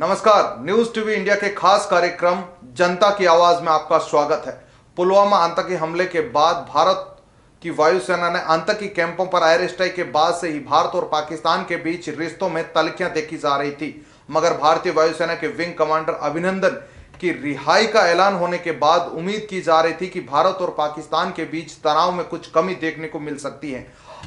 नमस्कार, news TV India के खास कार्यक्रम जनता की आवाज में आपका स्वागत है। पुलवामा आतंकी हमले के बाद भारत की वायुसेना ने आतंकी कैंपों पर एयर स्ट्राइक के बाद से ही भारत और पाकिस्तान के बीच रिश्तों में तल्खियां देखी जा रही थी। मगर भारतीय वायुसेना के विंग कमांडर अभिनंदन की रिहाई का ऐलान होने के बाद उम्मीद की जा रही थी कि भारत और पाकिस्तान के बीच तनाव में कुछ कमी देखने को मिल सकती है।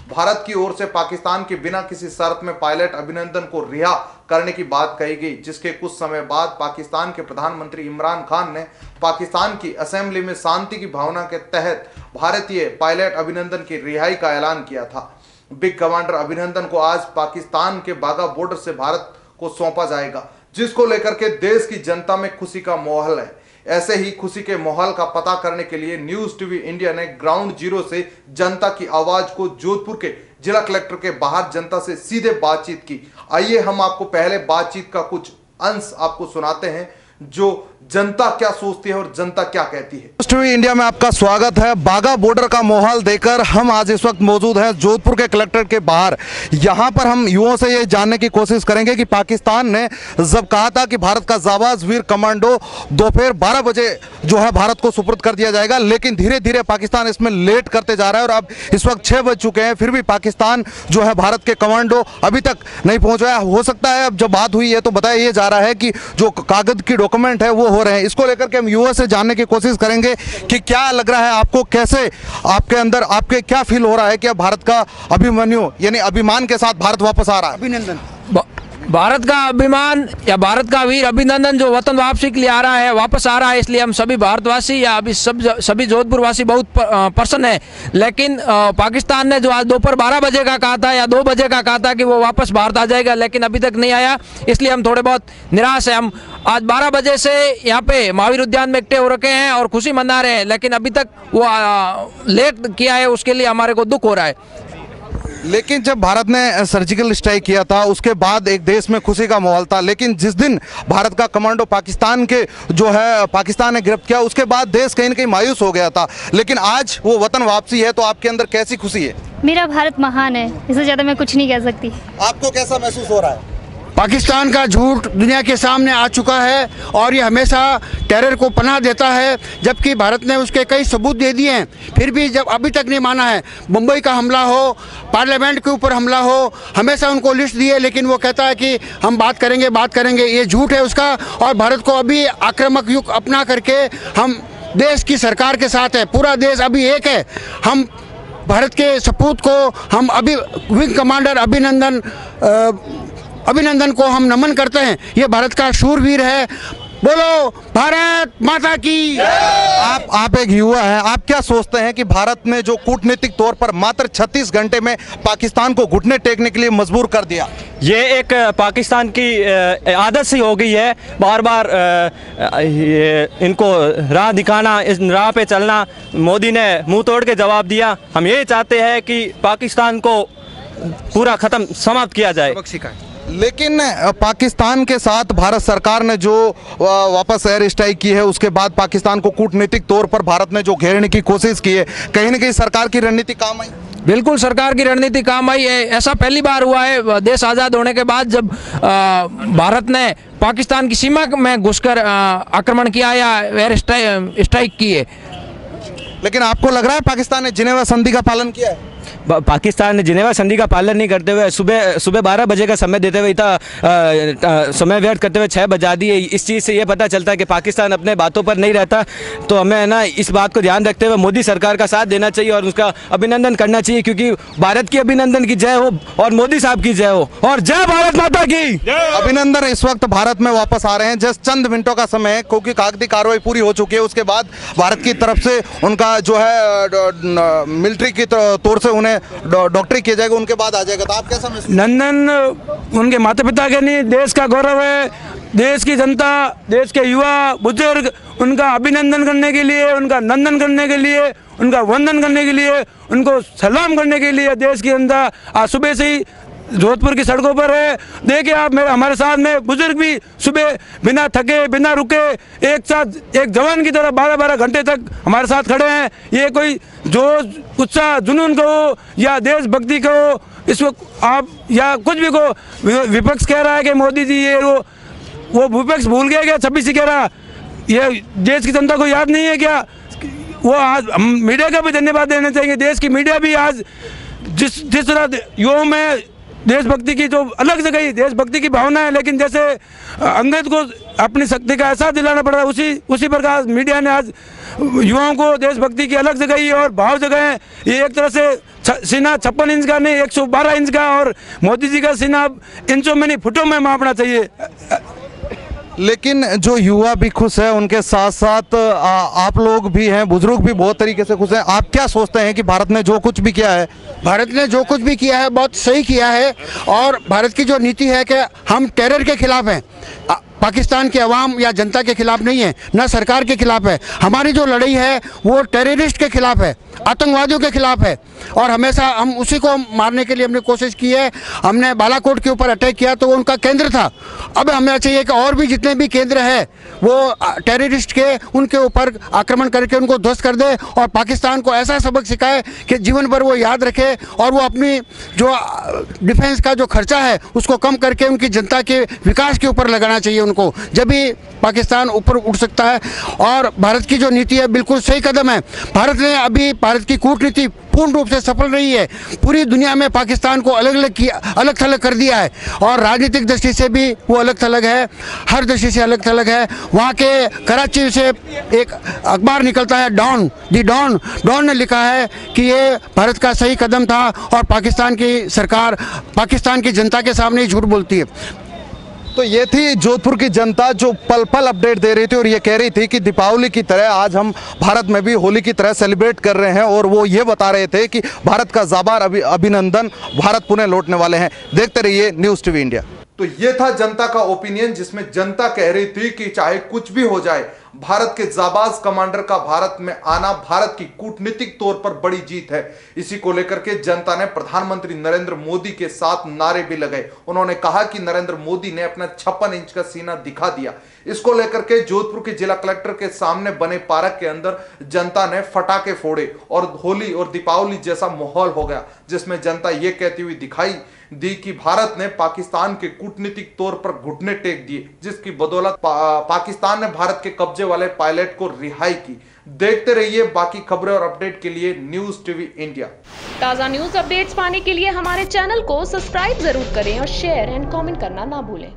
भारत की ओर से पाकिस्तान के बिना किसी शर्त में पायलट अभिनंदन को रिहा करने की बात कही गई, जिसके कुछ समय बाद पाकिस्तान के प्रधानमंत्री इमरान खान ने पाकिस्तान की असेंबली में शांति की भावना के तहत भारतीय पायलट अभिनंदन की रिहाई का ऐलान किया था। बिग कमांडर अभिनंदन को आज पाकिस्तान के बाघा बॉर्डर से भारत को सौंपा जाएगा, जिसको लेकर के देश की जनता में खुशी का माहौल है। ऐसे ही खुशी के माहौल का पता करने के लिए न्यूज टीवी इंडिया ने ग्राउंड जीरो से जनता की आवाज को जोधपुर के जिला कलेक्टर के बाहर जनता से सीधे बातचीत की। आइए हम आपको पहले बातचीत का कुछ अंश आपको सुनाते हैं, जो जनता क्या सोचती है और जनता क्या कहती है। न्यूज टीवी इंडिया में आपका स्वागत है। बाघा बॉर्डर का माहौल देकर हम आज इस वक्त मौजूद हैं जोधपुर के कलेक्ट्रेट के बाहर। यहाँ पर हम युवाओं से ये जानने की कोशिश करेंगे कि पाकिस्तान ने जब कहा था कि भारत का जाबाज वीर कमांडो दोपहर 12 बजे जो है भारत को सुपुर्द कर दिया जाएगा, लेकिन धीरे धीरे पाकिस्तान इसमें लेट करते जा रहा है और अब इस वक्त 6 बज चुके हैं, फिर भी पाकिस्तान जो है भारत के कमांडो अभी तक नहीं पहुंच रहा है। हो सकता है अब जब बात हुई है तो बताया जा रहा है कि जो कागज की डॉक्यूमेंट है वो हो रहे हैं। इसको लेकर के हम युवा से जानने की कोशिश करेंगे कि क्या लग रहा है आपको, कैसे आपके अंदर आपके क्या फील हो रहा है कि अब भारत का अभिमन्यु यानी अभिमान के साथ भारत वापस आ रहा है। अभिनंदन, भारत का अभिमान या भारत का वीर अभिनंदन जो वतन वापसी के लिए आ रहा है, वापस आ रहा है, इसलिए हम सभी भारतवासी या अभी सभी जोधपुरवासी बहुत प्रसन्न है। लेकिन पाकिस्तान ने जो आज दोपहर 12 बजे का कहा था या 2 बजे का कहा था कि वो वापस भारत आ जाएगा, लेकिन अभी तक नहीं आया, इसलिए हम थोड़े बहुत निराश हैं। हम आज 12 बजे से यहाँ पे महावीर उद्यान में इकट्ठे हो रखे हैं और खुशी मना रहे हैं, लेकिन अभी तक वो लेट किया है, उसके लिए हमारे को दुख हो रहा है। लेकिन जब भारत ने सर्जिकल स्ट्राइक किया था उसके बाद एक देश में खुशी का माहौल था, लेकिन जिस दिन भारत का कमांडो पाकिस्तान के जो है पाकिस्तान ने गिरफ्त किया उसके बाद देश कहीं न कहीं मायूस हो गया था, लेकिन आज वो वतन वापसी है, तो आपके अंदर कैसी खुशी है? मेरा भारत महान है, इससे ज़्यादा मैं कुछ नहीं कह सकती। आपको कैसा महसूस हो रहा है? पाकिस्तान का झूठ दुनिया के सामने आ चुका है और ये हमेशा टेरर को पनाह देता है, जबकि भारत ने उसके कई सबूत दे दिए हैं, फिर भी जब अभी तक नहीं माना है। मुंबई का हमला हो, पार्लियामेंट के ऊपर हमला हो, हमेशा उनको लिस्ट दिए, लेकिन वो कहता है कि हम बात करेंगे, ये झूठ है उसका। और भारत को अभी आक्रामक युग अपना करके हम देश की सरकार के साथ है, पूरा देश अभी एक है। हम भारत के सपूत को हम अभी विंग कमांडर अभिनंदन को हम नमन करते हैं। ये भारत का शूरवीर है। बोलो भारत माता की। आप एक युवा हैं, आप क्या सोचते हैं कि भारत ने जो कूटनीतिक तौर पर मात्र 36 घंटे में पाकिस्तान को घुटने टेकने के लिए मजबूर कर दिया, ये एक पाकिस्तान की आदत सी हो गई है, बार बार इनको राह दिखाना, इस राह पे चलना। मोदी ने मुंह तोड़ के जवाब दिया। हम ये चाहते हैं कि पाकिस्तान को पूरा ख़त्म समाप्त किया जाए। लेकिन पाकिस्तान के साथ भारत सरकार ने जो वापस एयर स्ट्राइक की है उसके बाद पाकिस्तान को कूटनीतिक तौर पर भारत ने जो घेरने की कोशिश की है, कहीं न कहीं सरकार की रणनीति काम आई। बिल्कुल सरकार की रणनीति काम आई है। ऐसा पहली बार हुआ है देश आज़ाद होने के बाद जब भारत ने पाकिस्तान की सीमा में घुसकर आक्रमण किया या एयर स्ट्राइक की है। लेकिन आपको लग रहा है पाकिस्तान ने जिनेवा संधि का पालन किया है? पाकिस्तान ने जिनेवा संधि का पालन नहीं करते हुए सुबह 12 बजे का समय देते हुए इतना समय व्यर्थ करते हुए 6 बजा दिए। इस चीज़ से ये पता चलता है कि पाकिस्तान अपने बातों पर नहीं रहता। तो हमें ना इस बात को ध्यान रखते हुए मोदी सरकार का साथ देना चाहिए और उसका अभिनंदन करना चाहिए, क्योंकि भारत की अभिनंदन की जय हो और मोदी साहब की जय हो और जय भारत माता की। अभिनंदन इस वक्त भारत में वापस आ रहे हैं, जस्ट चंद मिनटों का समय है, क्योंकि कागजी कार्रवाई पूरी हो चुकी है। उसके बाद भारत की तरफ से उनका जो है मिलिट्री की तौर से उन्हें डॉक्टरी किया जाएगा, उनके बाद आ जाएगा। तो आप कैसा महसूस? नंदन उनके माता पिता के नहीं, देश का गौरव है। देश की जनता, देश के युवा बुजुर्ग उनका अभिनंदन करने के लिए, उनका नंदन करने के लिए, उनका वंदन करने के लिए, उनको सलाम करने के लिए देश की जनता आज सुबह से ही जोधपुर की सड़कों पर है। देखिए आप हमारे साथ में बुजुर्ग भी सुबह बिना थके बिना रुके एक साथ एक जवान की तरह 12-12 घंटे तक हमारे साथ खड़े हैं। ये कोई जोश उत्साह जुनून को या देशभक्ति को इसको आप या कुछ भी को विपक्ष कह रहा है कि मोदी जी ये वो वो विपक्ष भूल गया क्या 26/11? ये देश की जनता को याद नहीं है क्या? वो आज हम मीडिया का भी धन्यवाद देना चाहिए। देश की मीडिया भी आज जिस तरह युवाओं में देशभक्ति की जो अलग जगह देशभक्ति की भावना है, लेकिन जैसे अंग्रेज को अपनी शक्ति का एहसास दिलाना पड़ रहा है, उसी प्रकार मीडिया ने आज युवाओं को देशभक्ति की अलग जगह और भाव जगह है। ये एक तरह से सीना 56 इंच का नहीं 112 इंच का, और मोदी जी का सीना इंचों में नहीं फुटों में मापना चाहिए। लेकिन जो युवा भी खुश है, उनके साथ साथ आप लोग भी हैं, बुजुर्ग भी बहुत तरीके से खुश हैं। आप क्या सोचते हैं कि भारत ने जो कुछ भी किया है, भारत ने जो कुछ भी किया है बहुत सही किया है, और भारत की जो नीति है कि हम टेरर के खिलाफ हैं, पाकिस्तान के अवाम या जनता के खिलाफ नहीं है, ना सरकार के खिलाफ है। हमारी जो लड़ाई है वो टेररिस्ट के खिलाफ है, आतंकवादियों के खिलाफ है, और हमेशा हम उसी को मारने के लिए हमने कोशिश की है। हमने बालाकोट के ऊपर अटैक किया तो वो उनका केंद्र था। अब हमें चाहिए कि और भी जितने भी केंद्र है वो टेररिस्ट के, उनके ऊपर आक्रमण करके उनको ध्वस्त कर दे, और पाकिस्तान को ऐसा सबक सिखाए कि जीवन भर वो याद रखे, और वो अपनी जो डिफेंस का जो खर्चा है उसको कम करके उनकी जनता के विकास के ऊपर लगाना चाहिए उनको, जब भी पाकिस्तान ऊपर उठ सकता है। और भारत की जो नीति है बिल्कुल सही कदम है। भारत की कूटनीति पूर्ण रूप से सफल रही है। पूरी दुनिया में पाकिस्तान को अलग थलग कर दिया है, और राजनीतिक दृष्टि से भी वो अलग थलग है, हर दृष्टि से अलग थलग है। वहाँ के कराची से एक अखबार निकलता है डॉन ने लिखा है कि ये भारत का सही कदम था, और पाकिस्तान की सरकार पाकिस्तान की जनता के सामने ही झूठ बोलती है। तो ये थी जोधपुर की जनता जो पल पल अपडेट दे रही थी, और ये कह रही थी कि दीपावली की तरह आज हम भारत में भी होली की तरह सेलिब्रेट कर रहे हैं, और वो ये बता रहे थे कि भारत का जाबार अभिनंदन, भारत पुनः लौटने वाले हैं। देखते रहिए न्यूज़ टीवी इंडिया। तो ये था जनता का ओपिनियन, जिसमें जनता कह रही थी कि चाहे कुछ भी हो जाए, भारत के जाबाज कमांडर का भारत में आना भारत की कूटनीतिक तौर पर बड़ी जीत है। इसी को लेकर के जनता ने प्रधानमंत्री नरेंद्र मोदी के साथ नारे भी लगाए। उन्होंने कहा कि नरेंद्र मोदी ने अपना 56 इंच का सीना दिखा दिया। इसको लेकर के जोधपुर के जिला कलेक्टर के सामने बने पार्क के अंदर जनता ने फटाके फोड़े, और होली और दीपावली जैसा माहौल हो गया, जिसमें जनता ये कहती हुई दिखाई दी कि भारत ने पाकिस्तान के कूटनीतिक तौर पर घुटने टेक दिए, जिसकी बदौलत पाकिस्तान ने भारत के कब्जे वाले पायलट को रिहाई की। देखते रहिए बाकी खबरें और अपडेट के लिए न्यूज़ टीवी इंडिया। ताज़ा न्यूज़ अपडेट्स पाने के लिए हमारे चैनल को सब्सक्राइब जरूर करें और शेयर एंड कमेंट करना ना भूलें।